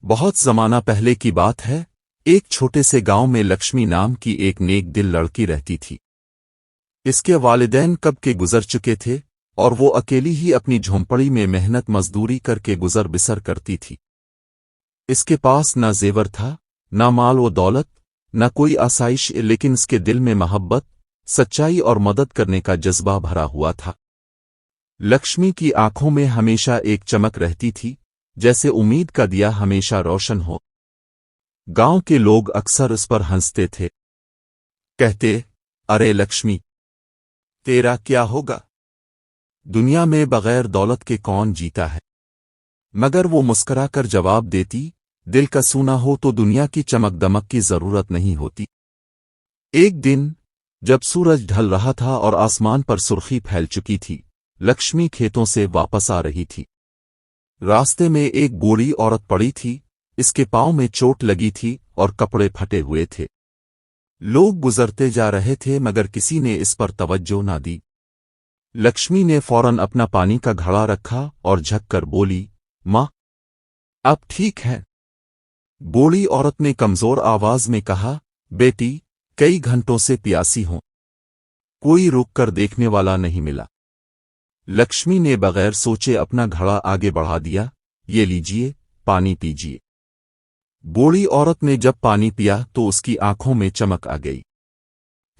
بہت زمانہ پہلے کی بات ہے، ایک چھوٹے سے گاؤں میں لکشمی نام کی ایک نیک دل لڑکی رہتی تھی۔ اس کے والدین کب کے گزر چکے تھے اور وہ اکیلی ہی اپنی جھونپڑی میں محنت مزدوری کر کے گزر بسر کرتی تھی۔ اس کے پاس نہ زیور تھا، نہ مال و دولت، نہ کوئی آسائش، لیکن اس کے دل میں محبت، سچائی اور مدد کرنے کا جذبہ بھرا ہوا تھا۔ لکشمی کی آنکھوں میں ہمیشہ ایک چمک رہتی تھی، جیسے امید کا دیا ہمیشہ روشن ہو۔ گاؤں کے لوگ اکثر اس پر ہنستے تھے، کہتے، ارے لکشمی، تیرا کیا ہوگا؟ دنیا میں بغیر دولت کے کون جیتا ہے؟ مگر وہ مسکرا کر جواب دیتی، دل کا سونا ہو تو دنیا کی چمک دمک کی ضرورت نہیں ہوتی۔ ایک دن جب سورج ڈھل رہا تھا اور آسمان پر سرخی پھیل چکی تھی، لکشمی کھیتوں سے واپس آ رہی تھی۔ راستے میں ایک بوڑھی عورت پڑی تھی، اس کے پاؤں میں چوٹ لگی تھی اور کپڑے پھٹے ہوئے تھے۔ لوگ گزرتے جا رہے تھے مگر کسی نے اس پر توجہ نہ دی۔ لکشمی نے فوراً اپنا پانی کا گھڑا رکھا اور جھک کر بولی، ماں، اب ٹھیک ہے؟ بوڑھی عورت نے کمزور آواز میں کہا، بیٹی، کئی گھنٹوں سے پیاسی ہوں، کوئی رک کر دیکھنے والا نہیں ملا۔ لکشمی نے بغیر سوچے اپنا گھڑا آگے بڑھا دیا، یہ لیجئے، پانی پیجئے۔ بوڑھی عورت نے جب پانی پیا تو اس کی آنکھوں میں چمک آ گئی۔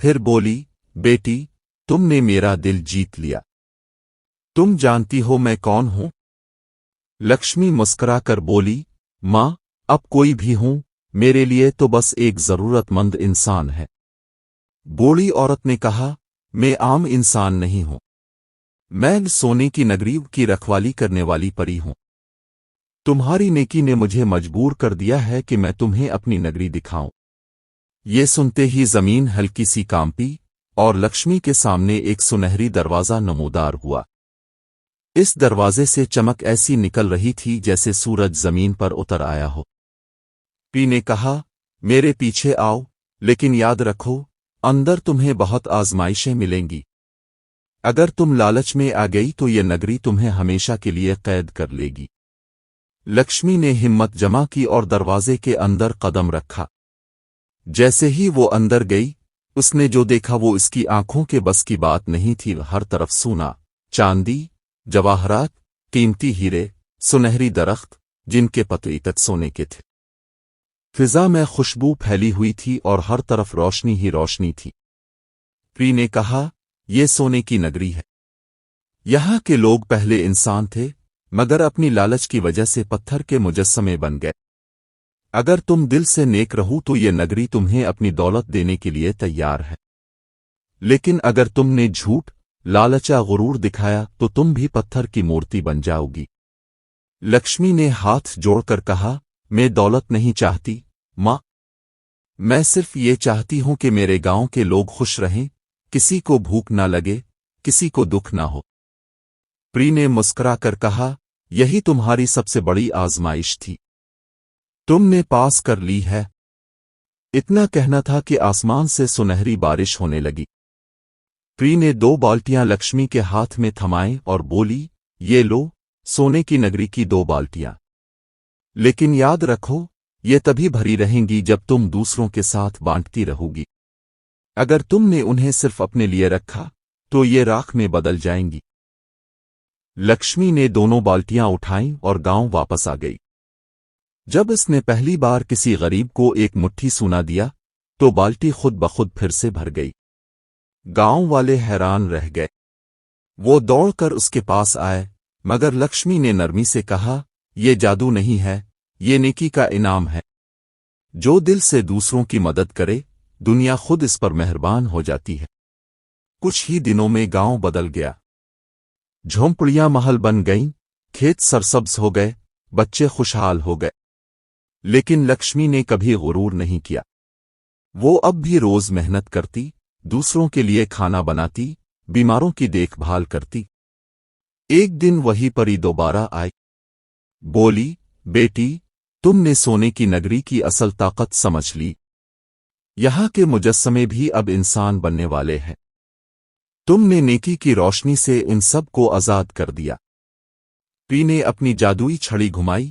پھر بولی، بیٹی، تم نے میرا دل جیت لیا۔ تم جانتی ہو میں کون ہوں؟ لکشمی مسکرا کر بولی، ماں، اب کوئی بھی ہوں، میرے لیے تو بس ایک ضرورت مند انسان ہے۔ بوڑھی عورت نے کہا، میں عام انسان نہیں ہوں، میں سونے کی نگری کی رکھوالی کرنے والی پری ہوں۔ تمہاری نیکی نے مجھے مجبور کر دیا ہے کہ میں تمہیں اپنی نگری دکھاؤں۔ یہ سنتے ہی زمین ہلکی سی کانپی اور لکشمی کے سامنے ایک سنہری دروازہ نمودار ہوا۔ اس دروازے سے چمک ایسی نکل رہی تھی جیسے سورج زمین پر اتر آیا ہو۔ پی نے کہا، میرے پیچھے آؤ، لیکن یاد رکھو، اندر تمہیں بہت آزمائشیں ملیں گی۔ اگر تم لالچ میں آ گئی تو یہ نگری تمہیں ہمیشہ کے لیے قید کر لے گی۔ لکشمی نے ہمت جمع کی اور دروازے کے اندر قدم رکھا۔ جیسے ہی وہ اندر گئی، اس نے جو دیکھا وہ اس کی آنکھوں کے بس کی بات نہیں تھی۔ ہر طرف سونا، چاندی، جواہرات، قیمتی ہیرے، سنہری درخت جن کے پتے تک سونے کے تھے۔ فضا میں خوشبو پھیلی ہوئی تھی اور ہر طرف روشنی ہی روشنی تھی۔ پری نے کہا، یہ سونے کی نگری ہے۔ یہاں کے لوگ پہلے انسان تھے مگر اپنی لالچ کی وجہ سے پتھر کے مجسمے بن گئے۔ اگر تم دل سے نیک رہو تو یہ نگری تمہیں اپنی دولت دینے کے لیے تیار ہے، لیکن اگر تم نے جھوٹ، لالچا غرور دکھایا تو تم بھی پتھر کی مورتی بن جاؤ گی۔ لکشمی نے ہاتھ جوڑ کر کہا، میں دولت نہیں چاہتی ماں، میں صرف یہ چاہتی ہوں کہ میرے گاؤں کے لوگ خوش رہیں، کسی کو بھوک نہ لگے، کسی کو دکھ نہ ہو۔ پری نے مسکرا کر کہا، یہی تمہاری سب سے بڑی آزمائش تھی، تم نے پاس کر لی ہے۔ اتنا کہنا تھا کہ آسمان سے سنہری بارش ہونے لگی۔ پری نے 2 بالٹیاں لکشمی کے ہاتھ میں تھمائیں اور بولی، یہ لو، سونے کی نگری کی 2 بالٹیاں، لیکن یاد رکھو، یہ تبھی بھری رہیں گی جب تم دوسروں کے ساتھ بانٹتی رہو گی۔ اگر تم نے انہیں صرف اپنے لیے رکھا تو یہ راکھ میں بدل جائیں گی۔ لکشمی نے دونوں بالٹیاں اٹھائیں اور گاؤں واپس آ گئی۔ جب اس نے پہلی بار کسی غریب کو ایک مٹھی سونا دیا تو بالٹی خود بخود پھر سے بھر گئی۔ گاؤں والے حیران رہ گئے۔ وہ دوڑ کر اس کے پاس آئے مگر لکشمی نے نرمی سے کہا، یہ جادو نہیں ہے، یہ نیکی کا انعام ہے۔ جو دل سے دوسروں کی مدد کرے، دنیا خود اس پر مہربان ہو جاتی ہے۔ کچھ ہی دنوں میں گاؤں بدل گیا۔ جھونپڑیاں محل بن گئیں، کھیت سرسبز ہو گئے، بچے خوشحال ہو گئے۔ لیکن لکشمی نے کبھی غرور نہیں کیا۔ وہ اب بھی روز محنت کرتی، دوسروں کے لیے کھانا بناتی، بیماروں کی دیکھ بھال کرتی۔ ایک دن وہی پری دوبارہ آئی۔ بولی، بیٹی، تم نے سونے کی نگری کی اصل طاقت سمجھ لی۔ یہاں کے مجسمے بھی اب انسان بننے والے ہیں۔ تم نے نیکی کی روشنی سے ان سب کو آزاد کر دیا۔ پی نے اپنی جادوئی چھڑی گھمائی